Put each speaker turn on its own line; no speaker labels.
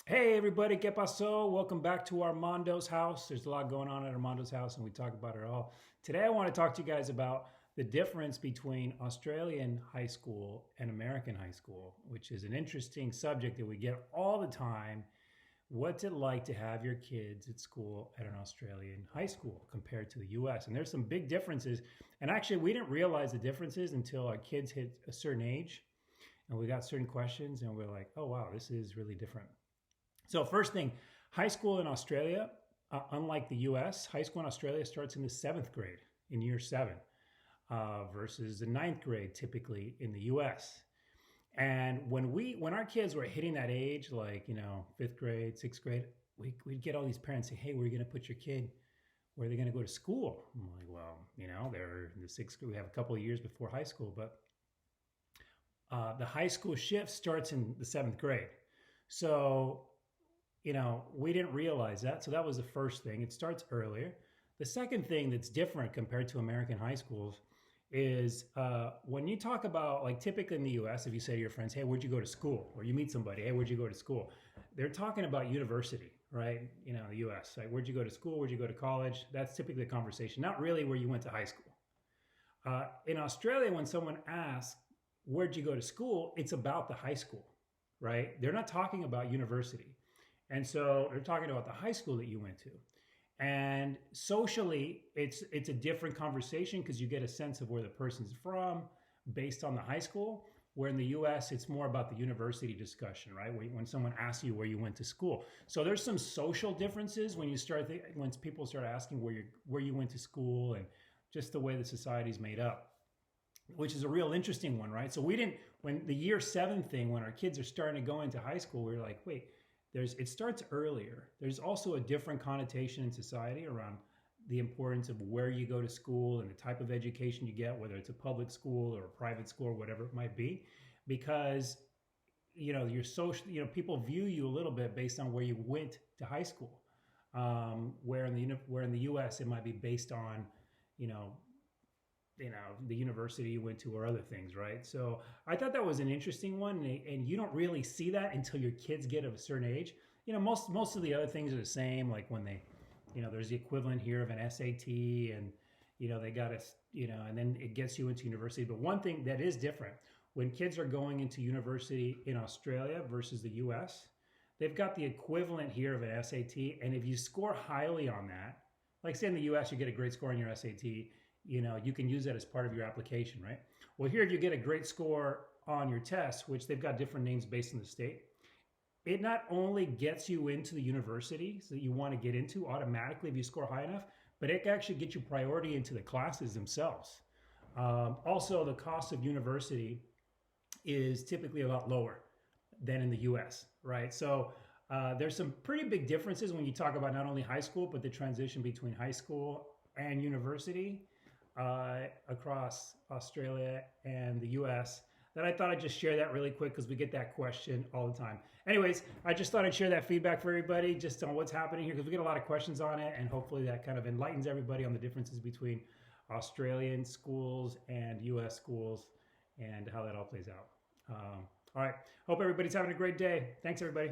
Hey everybody, ¿qué pasó? Welcome back to Armando's house. There's a lot going on at Armando's house and we talk about it all. Today I want to talk to you guys about the difference between Australian high school and American high school, which is an interesting subject that we get all the time. What's it like to have your kids at school at an Australian high school compared to the US? And there's some big differences. And actually, we didn't realize the differences until our kids hit a certain age and we got certain questions and we're like, oh wow, this is really different. So, first thing, high school in Australia, unlike the US, high school in Australia starts in the seventh grade, in year seven, versus the ninth grade typically in the US. And when our kids were hitting that age, like, fifth grade, sixth grade, we'd get all these parents say, hey, where are you going to put your kid? Where are they going to go to school? I'm like, well, they're in the sixth grade. We have a couple of years before high school, but the high school shift starts in the seventh grade. So we didn't realize that. So that was the first thing. It starts earlier. The second thing that's different compared to American high schools is when you talk about, like, typically in the US, if you say to your friends, hey, where'd you go to school? Or you meet somebody, hey, where'd you go to school? They're talking about university, right? The US, like, where'd you go to school? Where'd you go to college? That's typically the conversation, not really where you went to high school. In Australia, when someone asks, where'd you go to school? It's about the high school, right? They're not talking about university. And so they're talking about the high school that you went to. And socially, it's a different conversation because you get a sense of where the person's from based on the high school. Where in the US, it's more about the university discussion, right? When someone asks you where you went to school. So there's some social differences when when people start asking where you went to school and just the way the society's made up, which is a real interesting one, right? So when the year seven thing, when our kids are starting to go into high school, we were like, wait, it starts earlier. There's also a different connotation in society around the importance of where you go to school and the type of education you get, whether it's a public school or a private school or whatever it might be, because your social, people view you a little bit based on where you went to high school. Where in the U.S. it might be based on, you know, the university you went to or other things, right? So I thought that was an interesting one, and you don't really see that until your kids get of a certain age. Most of the other things are the same, like when they, there's the equivalent here of an SAT, and they got to, and then it gets you into university. But one thing that is different when kids are going into university in Australia versus the US, they've got the equivalent here of an SAT, and if you score highly on that, like say in the US you get a great score on your SAT, you can use that as part of your application, right? Well, here, if you get a great score on your test, which they've got different names based on the state, it not only gets you into the university that you want to get into automatically if you score high enough, but it can actually get you priority into the classes themselves. Also, the cost of university is typically a lot lower than in the US, right? So there's some pretty big differences when you talk about not only high school, but the transition between high school and university across Australia and the US, that I thought I'd just share that really quick because we get that question all the time. Anyways, I just thought I'd share that feedback for everybody just on what's happening here because we get a lot of questions on it, and hopefully that kind of enlightens everybody on the differences between Australian schools and US schools and how that all plays out. All right. Hope everybody's having a great day. Thanks, everybody.